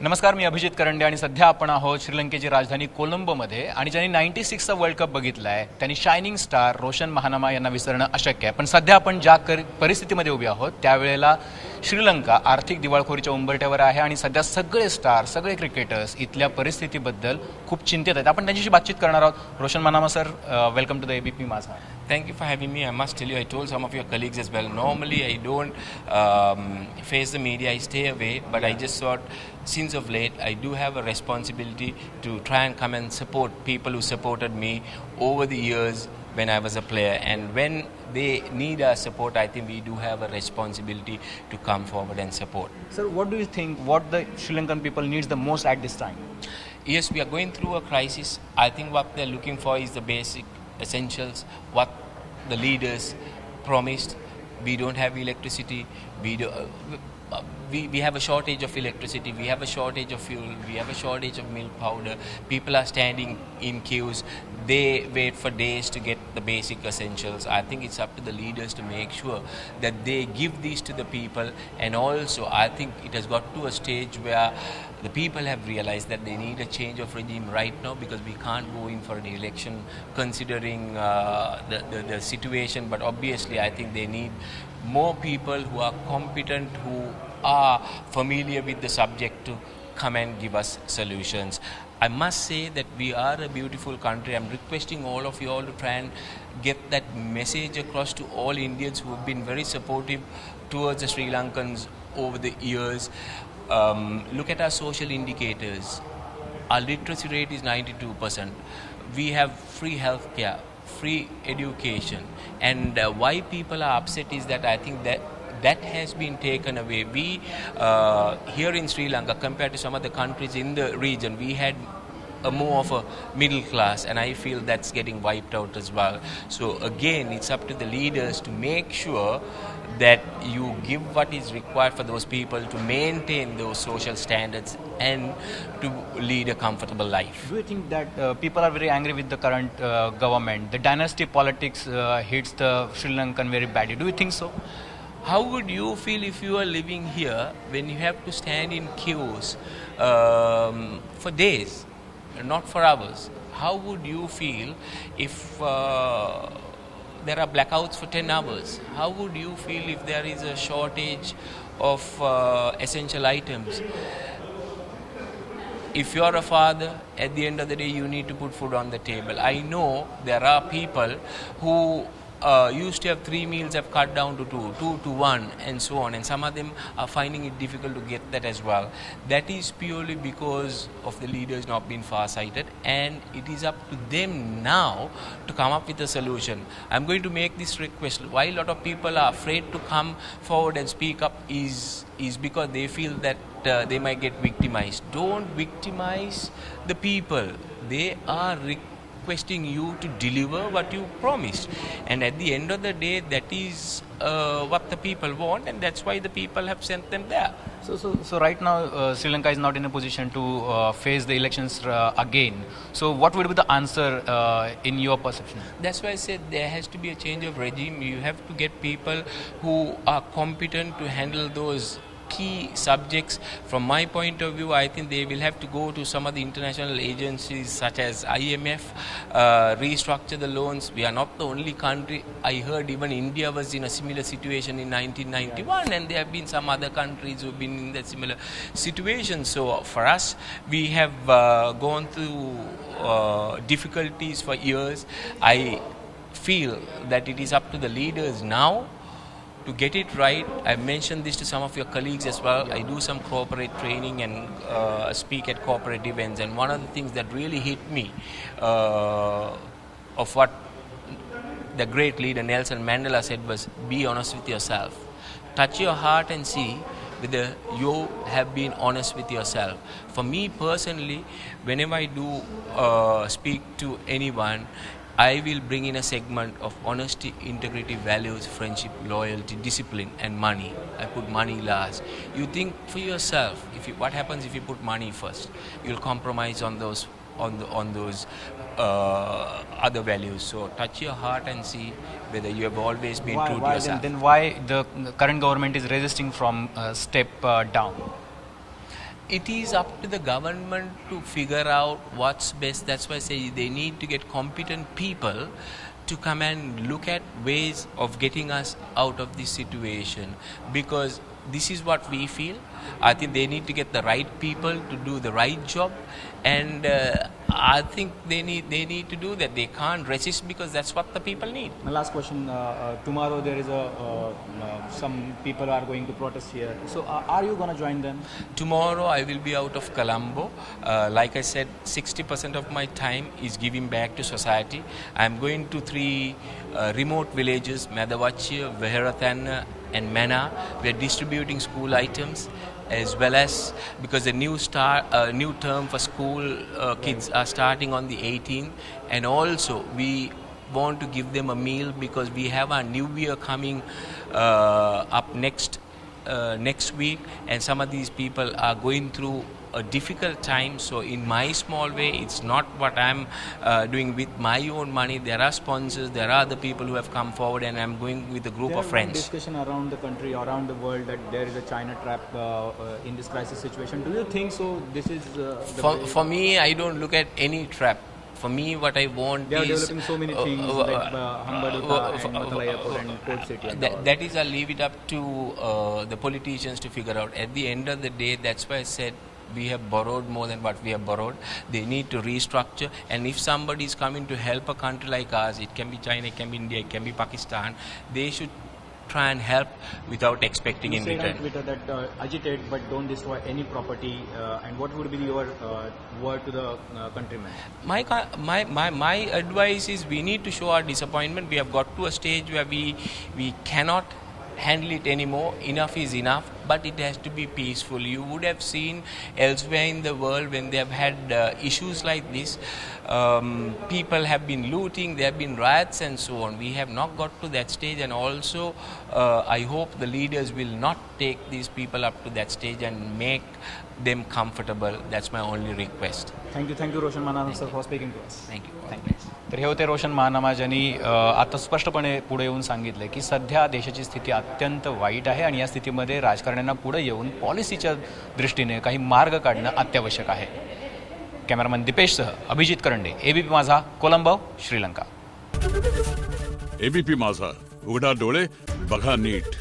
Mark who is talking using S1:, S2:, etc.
S1: नमस्कार, मी अभिजित करंडे आणि सध्या आपण आहोत श्रीलंकेची राजधानी कोलंबोमध्ये आणि ज्यांनी 96चा वर्ल्ड कप बघितला आहे त्यांनी शायनिंग स्टार रोशन महानामा यांना विसरणं अशक्य आहे. पण सध्या आपण ज्या परिस्थितीमध्ये उभे आहोत त्यावेळेला श्रीलंका आर्थिक दिवाळखोरीच्या उंबरठ्यावर आहे आणि सध्या सगळे स्टार, सगळे क्रिकेटर्स इथल्या परिस्थितीबद्दल खूप चिंतित आहेत. आपण त्यांच्याशी बातचीत करणार आहोत. Roshan Mahanama sir, welcome to the ABP Majha.
S2: Thank you for having me. I must tell you, I told some of your colleagues as well. Normally, I don't face the media. I stay away. But I just thought, since of late, I do have a responsibility to try and come and support people who supported me over the years when I was a player. And when they need our support, I think we do have a responsibility to come forward and support.
S1: Sir, what do you think? What the Sri Lankan people needs the most at this time?
S2: Yes, we are going through a crisis. I think what they're looking for is the basic essentials, what the leaders promised. We don't have electricity. We have a shortage of electricity. We have a shortage of fuel. We have a shortage of milk powder. People are standing in queues. They wait for days to get the basic essentials. I think it's up to the leaders to make sure that they give these to the people. And also, I think it has got to a stage where the people have realized that they need a change of regime right now, because we can't go in for an election considering the situation. But obviously, I think they need more people who are competent, who are familiar with the subject to come and give us solutions. I must say that we are a beautiful country. I'm requesting all of you all to try and get that message across to all Indians who have been very supportive towards the Sri Lankans over the years. Look at our social indicators. Our literacy rate is 92%. We have free healthcare, free education. And why people are upset is that I think that has been taken away. We here in Sri Lanka, compared to some other countries in the region, we had a more of a middle class, and I feel that's getting wiped out as well. So again, it's up to the leaders to make sure that you give what is required for those people to maintain those social standards and to lead a comfortable life.
S1: Do you think that people are very angry with the current government? The dynasty politics hits the Sri Lankan very badly. Do you think so?
S2: How would you feel if you are living here when you have to stand in queues for days, not for hours? How would you feel if there are blackouts for 10 hours? How would you feel if there is a shortage of essential items? If you are a father, at the end of the day, you need to put food on the table. I know there are people who used to have 3 meals, have cut down to 2 to 1, and so on. And some of them are finding it difficult to get that as well. That is purely because of the leaders not being far-sighted, and it is up to them now to come up with a solution. I'm going to make this request. Why a lot of people are afraid to come forward and speak up is because they feel that they might get victimized. Don't victimize the people. They are requesting you to deliver what you promised, and at the end of the day, that is what the people want, and that's why the people have sent them there.
S1: So right now Sri Lanka is not in a position to face the elections again. So what would be the answer in your perception?
S2: That's why I said there has to be a change of regime. You have to get people who are competent to handle those key subjects. From my point of view, I think they will have to go to some of the international agencies such as IMF, restructure the loans. We are not the only country. I heard even India was in a similar situation in 1991, and there have been some other countries who have been in that similar situation. So for us, we have gone through difficulties for years. I feel that it is up to the leaders now to get it right. I mentioned this to some of your colleagues as well. I do some corporate training and speak at corporate events. And one of the things that really hit me of what the great leader Nelson Mandela said was, be honest with yourself. Touch your heart and see whether you have been honest with yourself. For me personally, whenever I do speak to anyone, I will bring in a segment of honesty, integrity, values, friendship, loyalty, discipline, and money. I put money last. You think for yourself. What happens if you put money first? You'll compromise on those other values. So touch your heart and see whether you have always been true to yourself.
S1: Then why the current government is resisting from step down?
S2: it is up to the government to figure out what's best. That's why I say they need to get competent people to come and look at ways of getting us out of this situation, because this is what we feel. I think they need to get the right people to do the right job, and I think they need to do that. They can't resist because that's what the people need.
S3: My last question, tomorrow there is some people are going to protest here. So are you going to join them?
S2: Tomorrow I will be out of Colombo. Like I said, 60% of my time is giving back to society. I'm going to three remote villages, Madavachi, Veharatana and Mana. We are distributing school items, as well as because the new term for school kids are starting on the 18th, and also we want to give them a meal because we have our new year coming up next week, and some of these people are going through a difficult time. So in my small way, it's not what I'm doing with my own money. There are sponsors, there are other people who have come forward, and I'm going with a group of friends.
S3: There is discussion around the country, around the world, that there is a China trap in this crisis situation. Do you think so? This is
S2: for me, I don't look at any trap. For me, what I want
S3: they are
S2: is
S3: developing so many things like Hambadota and Mathala Airport and Port City. And
S2: that is, I'll leave it up to the politicians to figure out. At the end of the day, that's why I said we have borrowed more than what we have borrowed. They need to restructure, and if somebody is coming to help a country like ours, it can be China, it can be India, it can be Pakistan, they should try and help without expecting in return.
S3: You said on Twitter that agitate but don't destroy any property, and what would be your word to the countrymen?
S2: My advice is we need to show our disappointment. We have got to a stage where we cannot handle it anymore. Enough is enough, but it has to be peaceful. You would have seen elsewhere in the world when they have had issues like this, people have been looting, there have been riots and so on. We have not got to that stage, and also I hope the leaders will not take these people up to that stage and make them comfortable. That's my only request.
S3: Thank you, Roshan Manana sir, for speaking to us.
S2: Thank you.
S1: तर हे होते रोशन महानामा, ज्यांनी आता स्पष्टपणे पुढे येऊन सांगितले की सध्या देशाची स्थिती अत्यंत वाईट आहे आणि या स्थितीमध्ये राजकारण्यांना पुढे येऊन पॉलिसीच्या दृष्टीने काही मार्ग काढणं अत्यावश्यक आहे. कॅमेरामन दीपेशसह अभिजित करंडे, एबीपी माझा, कोलंबो, श्रीलंका.
S4: एबीपी माझा, उघडा डोळे बघा नीट.